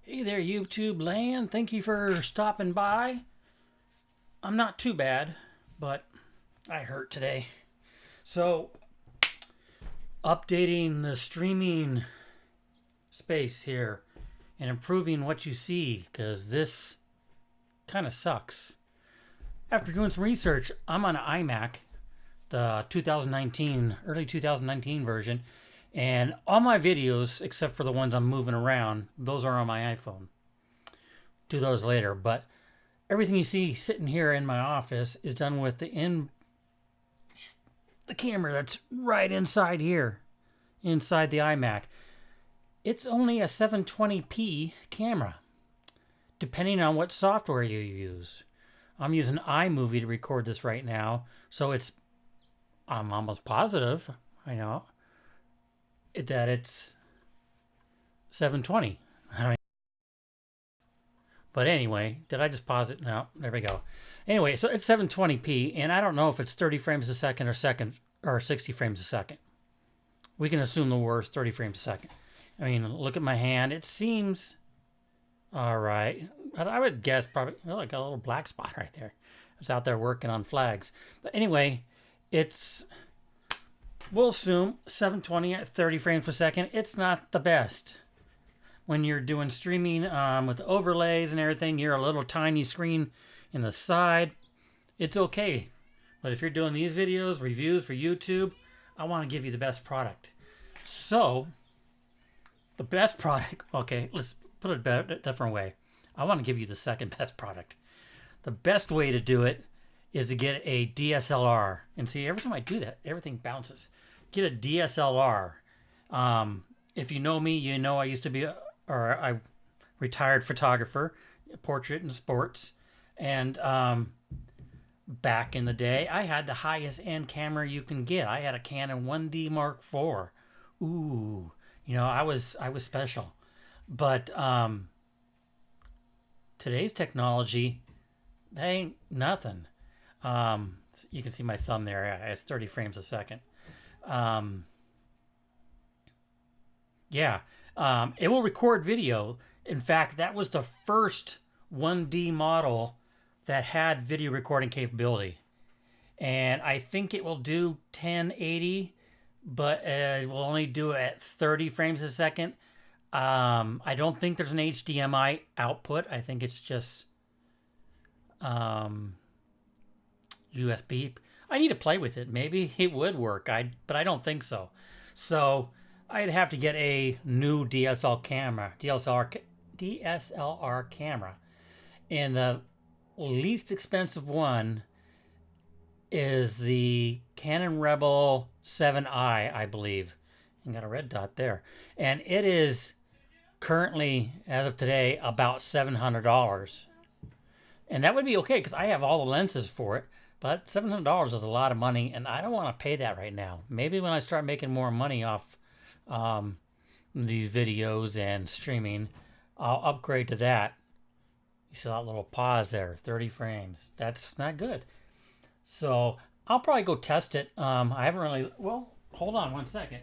Hey there, YouTube land. Thank you for stopping by. I'm not too bad, but I hurt today. So, updating the streaming space here and improving what you see, because this kind of sucks. After doing some research, I'm on an iMac, the 2019, early 2019 version, and all my videos, except for the ones I'm moving around, those are on my iPhone. Do those later, but everything you see sitting here in my office is done with the camera that's right inside here, inside the iMac. It's only a 720p camera, depending on what software you use. I'm using iMovie to record this right now, so I'm almost positive, I know, that it's 720. I don't. But anyway, did I just pause it? No, there we go. Anyway, so it's 720p, and I don't know if it's 30 frames a second or 60 frames a second. We can assume the worst, 30 frames a second. I mean, look at my hand. It seems all right. But I would guess probably, oh, I got a little black spot right there. I was out there working on flags. But anyway, we'll assume 720 at 30 frames per second. It's not the best. When you're doing streaming with overlays and everything, you're a little tiny screen in the side. It's okay. But if you're doing these videos, reviews for YouTube, I want to give you the best product. So, the best product, okay, let's put it a different way. I want to give you the second best product. The best way to do it is to get a DSLR. And see, every time I do that, everything bounces. Get a DSLR. If you know me, you know I used to be I retired photographer, portrait and sports. And back in the day, I had the highest end camera you can get. I had a Canon 1D Mark IV. Ooh, I was special. But today's technology, that ain't nothing. You can see my thumb there. It's 30 frames a second. It will record video. In fact, that was the first 1D model that had video recording capability. And I think it will do 1080, but it will only do it at 30 frames a second. I don't think there's an HDMI output. I think it's just USB. I need to play with it. Maybe it would work, but I don't think so. So I'd have to get a new DSLR camera. And the least expensive one is the Canon Rebel 7i, I believe. And got a red dot there. And it is currently, as of today, about $700. And that would be okay because I have all the lenses for it. But $700 is a lot of money, and I don't want to pay that right now. Maybe when I start making more money off these videos and streaming, I'll upgrade to that. You see that little pause there, 30 frames. That's not good. So I'll probably go test it. I haven't really, well, hold on one second.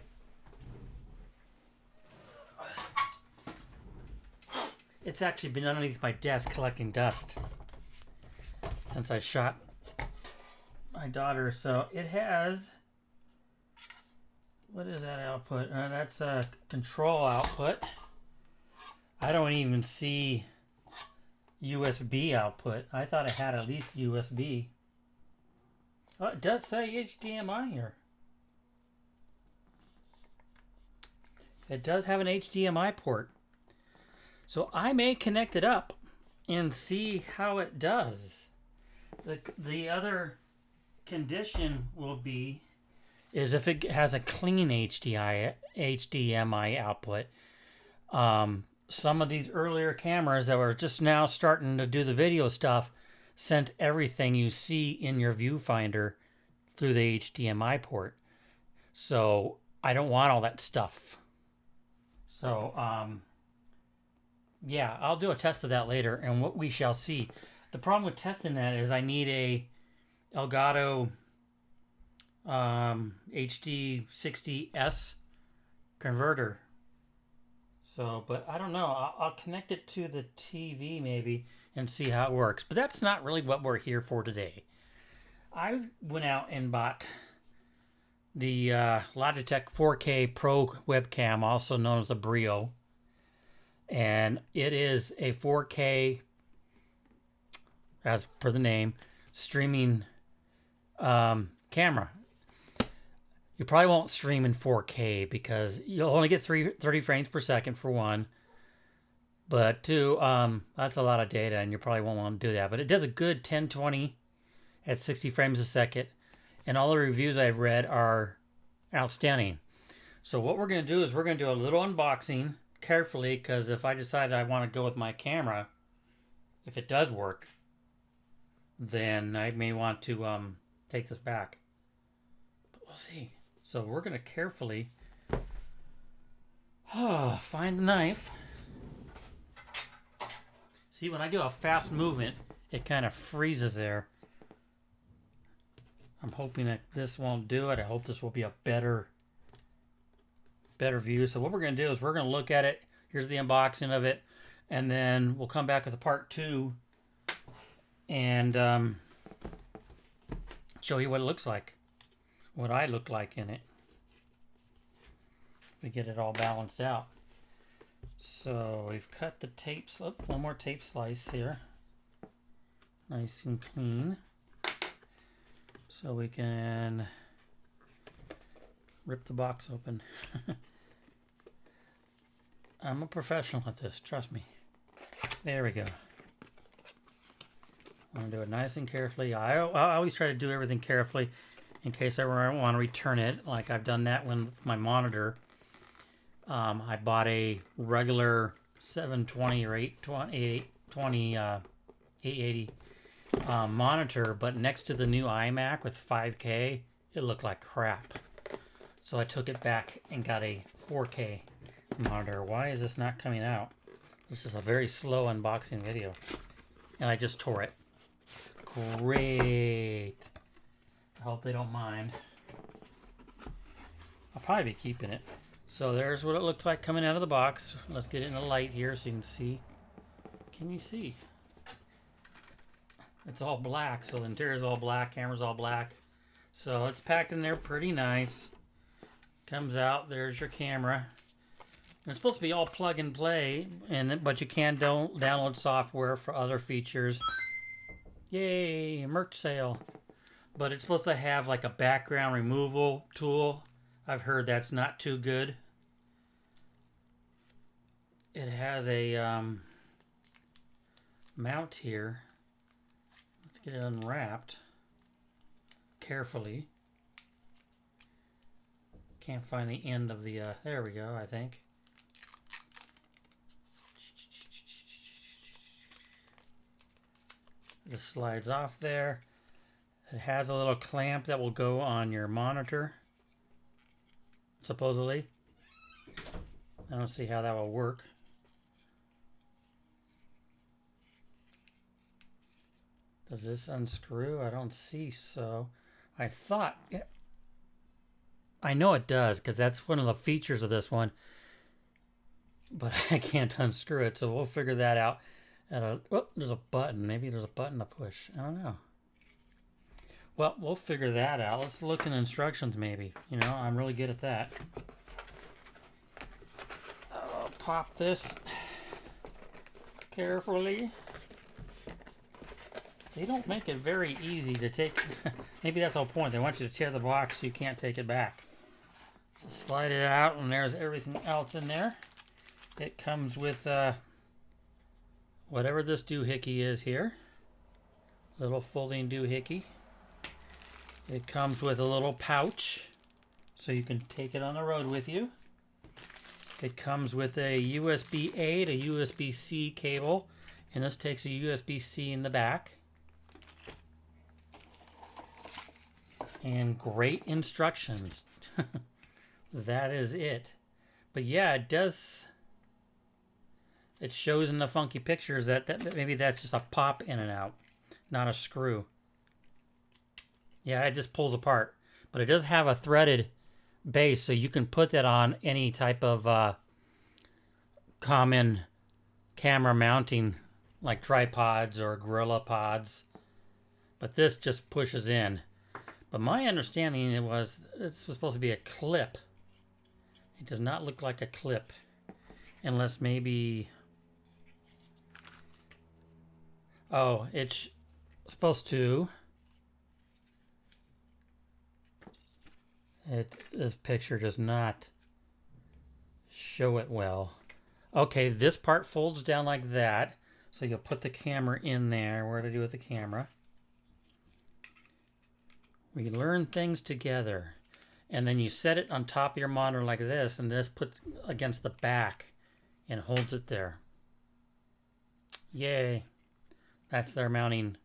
It's actually been underneath my desk collecting dust since I shot my daughter. So it has, what is that output? That's a control output. I don't even see USB output. I thought it had at least USB. Oh, it does say HDMI here. It does have an HDMI port. So I may connect it up and see how it does. The other condition will be is if it has a clean HDMI output. Some of these earlier cameras that were just now starting to do the video stuff sent everything you see in your viewfinder through the HDMI port. So I don't want all that stuff. So yeah, I'll do a test of that later, and what we shall see. The problem with testing that is I need a Elgato HD60S converter. So, but I don't know. I'll connect it to the TV maybe and see how it works. But that's not really what we're here for today. I went out and bought the Logitech 4K Pro Webcam, also known as the Brio. And it is a 4K, as per the name, streaming camera. You probably won't stream in 4K because you'll only get 30 frames per second for one. But two, that's a lot of data and you probably won't want to do that. But it does a good 1020 at 60 frames a second. And all the reviews I've read are outstanding. So what we're going to do is we're going to do a little unboxing carefully, because if I decide I want to go with my camera, if it does work, then I may want to take this back. But we'll see. So we're going to carefully find the knife. See, when I do a fast movement, it kind of freezes there. I'm hoping that this won't do it. I hope this will be a better view. So what we're going to do is we're going to look at it. Here's the unboxing of it. And then we'll come back with a part 2 and show you what it looks like. What I look like in it. If we get it all balanced out. So we've cut the tapes up. One more tape slice here. Nice and clean. So we can rip the box open. I'm a professional at this, trust me. There we go. I'm going to do it nice and carefully. I always try to do everything carefully in case I want to return it. Like I've done that with my monitor. I bought a regular 720 or 880 monitor, but next to the new iMac with 5K, it looked like crap. So I took it back and got a 4K monitor. Why is this not coming out? This is a very slow unboxing video. And I just tore it. Great. I hope they don't mind. I'll probably be keeping it. So there's what it looks like coming out of the box. Let's get it in the light here so you can see. Can you see? It's all black, so the interior's all black, camera's all black. So it's packed in there pretty nice. Comes out, there's your camera. And it's supposed to be all plug and play, but you can download software for other features. Yay, merch sale. But it's supposed to have like a background removal tool. I've heard that's not too good. It has a mount here. Let's get it unwrapped carefully. Can't find the end of the, there we go, I think. It slides off there. It has a little clamp that will go on your monitor, supposedly. I don't see how that will work. Does this unscrew? I don't see so. I thought... I know it does, because that's one of the features of this one. But I can't unscrew it, so we'll figure that out. Oh, there's a button. Maybe there's a button to push. I don't know. Well, we'll figure that out. Let's look in instructions, maybe. You know, I'm really good at that. I'll pop this carefully. They don't make it very easy to take. Maybe that's the whole point. They want you to tear the box so you can't take it back. So slide it out, and there's everything else in there. It comes with whatever this doohickey is here. Little folding doohickey. It comes with a little pouch, so you can take it on the road with you. It comes with a USB-A to USB-C cable, and this takes a USB-C in the back. And great instructions. That is it. But yeah, it does. It shows in the funky pictures that maybe that's just a pop in and out, not a screw. Yeah, it just pulls apart. But it does have a threaded base, so you can put that on any type of common camera mounting like tripods or gorilla pods, but this just pushes in. But my understanding it was supposed to be a clip. It does not look like a clip, unless maybe, oh, it's supposed to. This picture does not show it well. Okay, this part folds down like that. So you'll put the camera in there. What to do with the camera? We learn things together. And then you set it on top of your monitor like this, and this puts against the back and holds it there. Yay. That's their mounting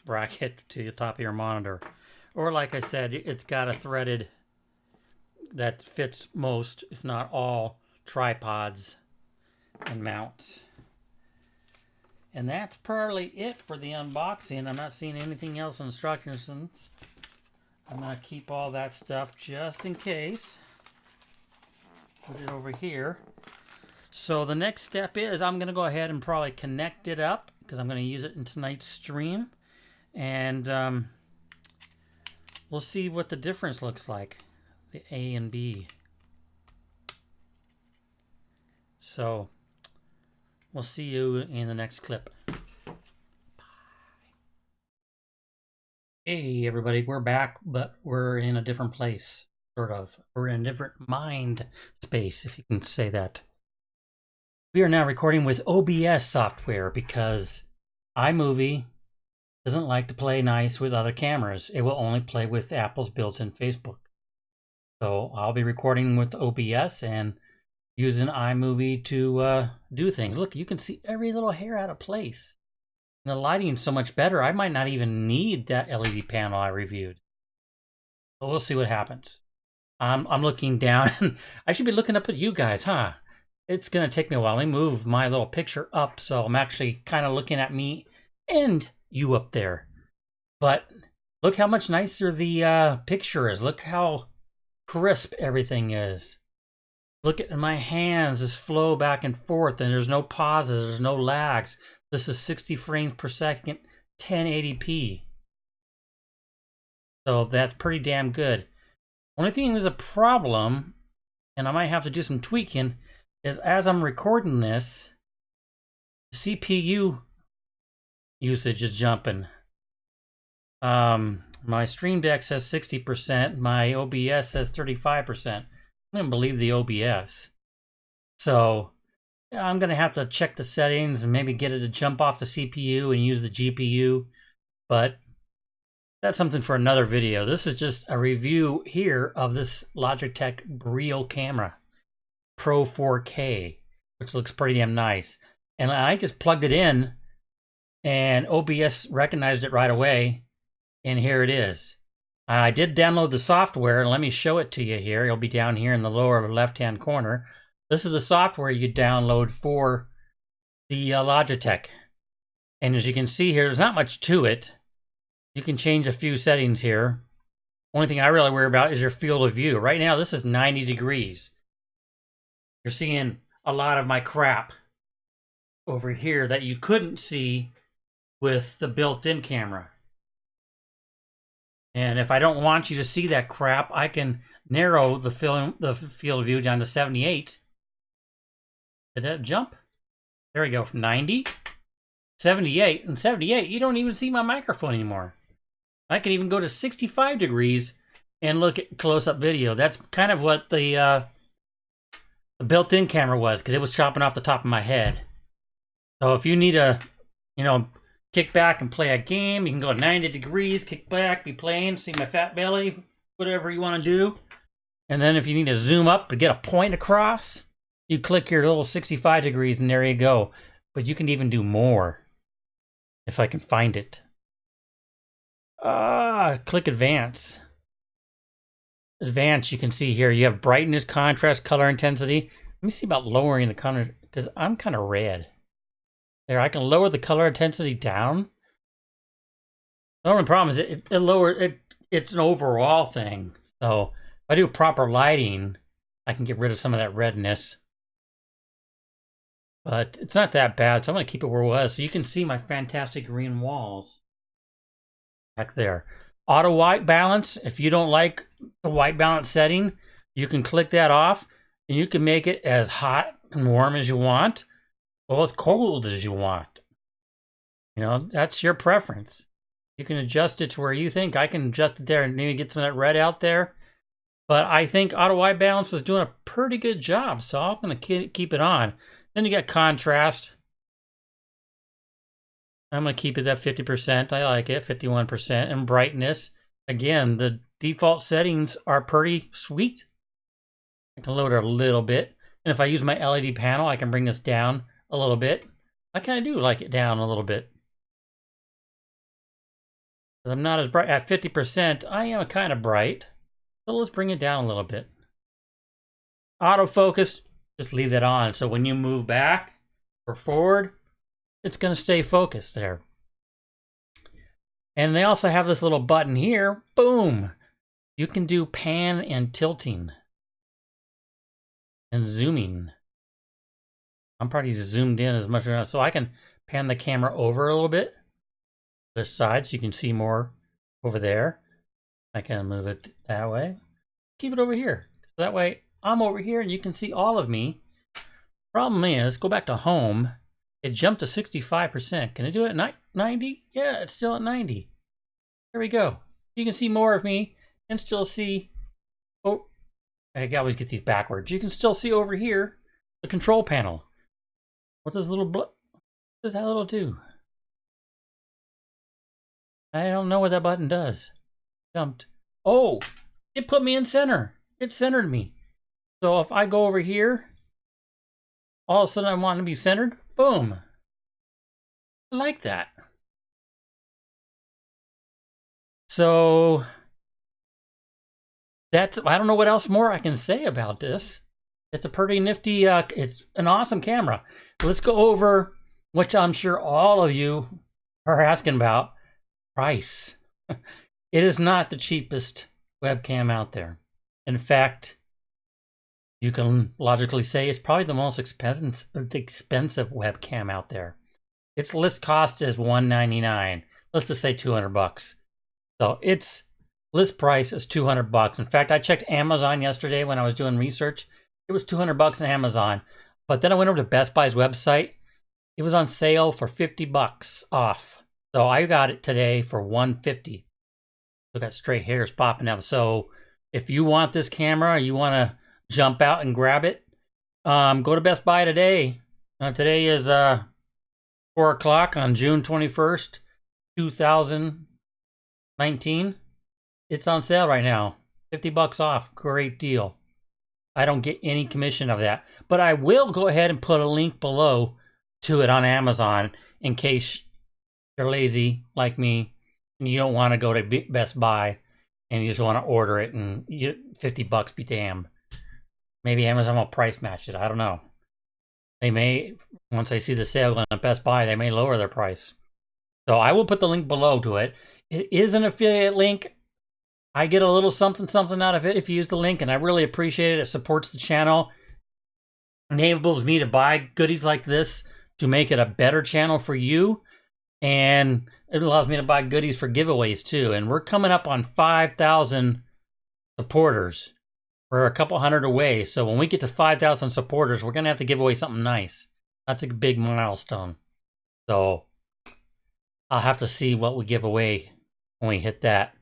bracket to the top of your monitor. Or like I said, it's got a threaded that fits most, if not all, tripods and mounts. And that's probably it for the unboxing. I'm not seeing anything else in instructions. I'm going to keep all that stuff just in case. Put it over here. So the next step is I'm going to go ahead and probably connect it up because I'm going to use it in tonight's stream. And we'll see what the difference looks like. The A and B. So we'll see you in the next clip. Bye. Hey everybody, we're back, but we're in a different place, sort of. We're in a different mind space, if you can say that. We are now recording with OBS software because iMovie doesn't like to play nice with other cameras. It will only play with Apple's built-in Facebook. So I'll be recording with OBS and using iMovie to do things. Look, you can see every little hair out of place. And the lighting's so much better, I might not even need that LED panel I reviewed. But we'll see what happens. I'm looking down. I should be looking up at you guys, huh? It's going to take me a while. Let me move my little picture up so I'm actually kind of looking at me and you up there. But look how much nicer the picture is. Look how crisp everything is. Look at my hands just flow back and forth, and there's no pauses, there's no lags. This is 60 frames per second, 1080p. So that's pretty damn good. Only thing that's a problem, and I might have to do some tweaking, is as I'm recording this, CPU usage is jumping. My Stream Deck says 60%, my OBS says 35%. I don't believe the OBS. So I'm going to have to check the settings and maybe get it to jump off the CPU and use the GPU. But that's something for another video. This is just a review here of this Logitech Brio camera. Pro 4K, which looks pretty damn nice. And I just plugged it in and OBS recognized it right away. And here it is. I did download the software, and let me show it to you here. It'll be down here in the lower left-hand corner. This is the software you download for the Logitech. And as you can see here, there's not much to it. You can change a few settings here. Only thing I really worry about is your field of view. Right now, this is 90 degrees. You're seeing a lot of my crap over here that you couldn't see with the built-in camera. And if I don't want you to see that crap, I can narrow the field of view down to 78. Did that jump? There we go, from 90, 78, and 78, you don't even see my microphone anymore. I can even go to 65 degrees and look at close-up video. That's kind of what the built-in camera was, because it was chopping off the top of my head. So if you need a, kick back and play a game, you can go 90 degrees, kick back, be playing, see my fat belly, whatever you want to do. And then if you need to zoom up to get a point across, you click your little 65 degrees and there you go. But you can even do more if I can find it. Click advance. Advance, you can see here, you have brightness, contrast, color intensity. Let me see about lowering the color, because I'm kind of red. There, I can lower the color intensity down. The only problem is it's an overall thing. So if I do proper lighting, I can get rid of some of that redness. but it's not that bad. So I'm going to keep it where it was so you can see my fantastic green walls back there. Auto white balance. If you don't like the white balance setting, you can click that off and you can make it as hot and warm as you want, or as cold as you want. You know, that's your preference. You can adjust it to where you think. I can adjust it there and maybe get some of that red out there. But I think auto white balance was doing a pretty good job, so I'm going to keep it on. Then you got contrast. I'm going to keep it at 50%. I like it, 51%. And brightness. Again, the default settings are pretty sweet. I can lower it a little bit. And if I use my LED panel, I can bring this down a little bit. I kind of do like it down a little bit. Because I'm not as bright. At 50%, I am kind of bright. So let's bring it down a little bit. Autofocus, just leave that on. So when you move back or forward, it's going to stay focused there. And they also have this little button here. Boom! You can do pan and tilting. And zooming. I'm probably zoomed in as much as so I can pan the camera over a little bit. This side so you can see more over there. I can move it that way. Keep it over here. So that way I'm over here and you can see all of me. Problem is, go back to home. It jumped to 65%. Can I do it at 90? Yeah, it's still at 90. There we go. You can see more of me and still see. Oh, I always get these backwards. You can still see over here the control panel. What's this little what does that little do? I don't know what that button does. Jumped. Oh, it put me in center. It centered me. So if I go over here, all of a sudden I want to be centered. Boom. I like that. So that's, I don't know what else more I can say about this. It's a pretty nifty, it's an awesome camera. Let's go over, which I'm sure all of you are asking about, price. It is not the cheapest webcam out there. In fact, you can logically say it's probably the most expensive webcam out there. Its list cost is $199. Let's just say $200. So its list price is $200. In fact, I checked Amazon yesterday when I was doing research. It was $200 on Amazon. But then I went over to Best Buy's website. It was on sale for $50 off. So I got it today for $150. Look at straight hairs popping up. So if you want this camera, you want to jump out and grab it, go to Best Buy today. Today is 4 o'clock on June 21st, 2019. It's on sale right now. $50 off. Great deal. I don't get any commission of that. But I will go ahead and put a link below to it on Amazon in case you're lazy like me and you don't want to go to Best Buy and you just want to order it and $50 be damned. Maybe Amazon will price match it. I don't know. They may, once they see the sale on Best Buy, they may lower their price. So I will put the link below to it. It is an affiliate link. I get a little something out of it if you use the link, and I really appreciate it. It supports the channel. Enables me to buy goodies like this to make it a better channel for you. And it allows me to buy goodies for giveaways too. And we're coming up on 5,000 supporters. We're a couple hundred away. So when we get to 5,000 supporters, we're going to have to give away something nice. That's a big milestone. So I'll have to see what we give away when we hit that.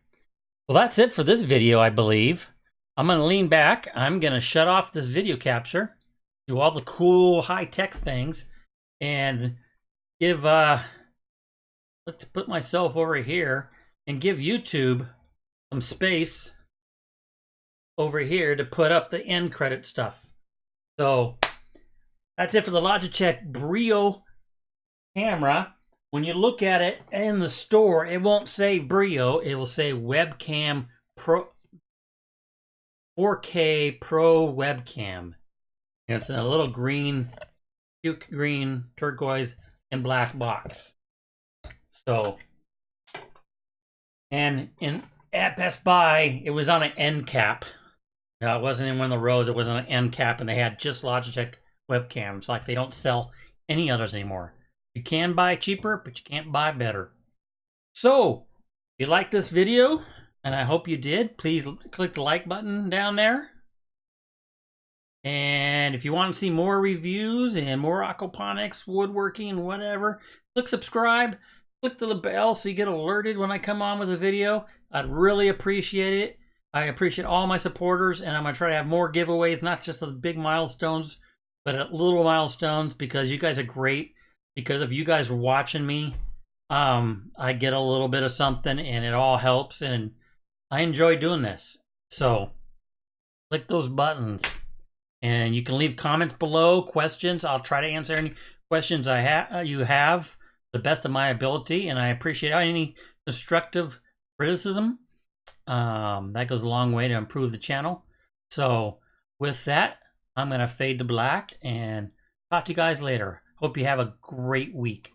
Well, that's it for this video, I believe. I'm going to lean back. I'm going to shut off this video capture, do all the cool high-tech things, and give, let's put myself over here and give YouTube some space over here to put up the end credit stuff. So that's it for the Logitech Brio camera. When you look at it in the store, it won't say Brio. It will say Webcam Pro 4K Pro Webcam. And it's in a little green, puke green, turquoise, and black box. So, and at Best Buy, it was on an end cap. No, it wasn't in one of the rows. It was on an end cap, and they had just Logitech webcams. Like, they don't sell any others anymore. You can buy cheaper, but you can't buy better. So, if you like this video, and I hope you did, please click the like button down there. And if you want to see more reviews and more aquaponics, woodworking, whatever, click subscribe, click the bell so you get alerted when I come on with a video. I'd really appreciate it. I appreciate all my supporters, and I'm going to try to have more giveaways, not just the big milestones, but at little milestones, because you guys are great. Because of you guys watching me, I get a little bit of something, and it all helps, and I enjoy doing this. So, click those buttons. And you can leave comments below, questions. I'll try to answer any questions you have the best of my ability, and I appreciate any constructive criticism. That goes a long way to improve the channel. So with that, I'm going to fade to black and talk to you guys later. Hope you have a great week.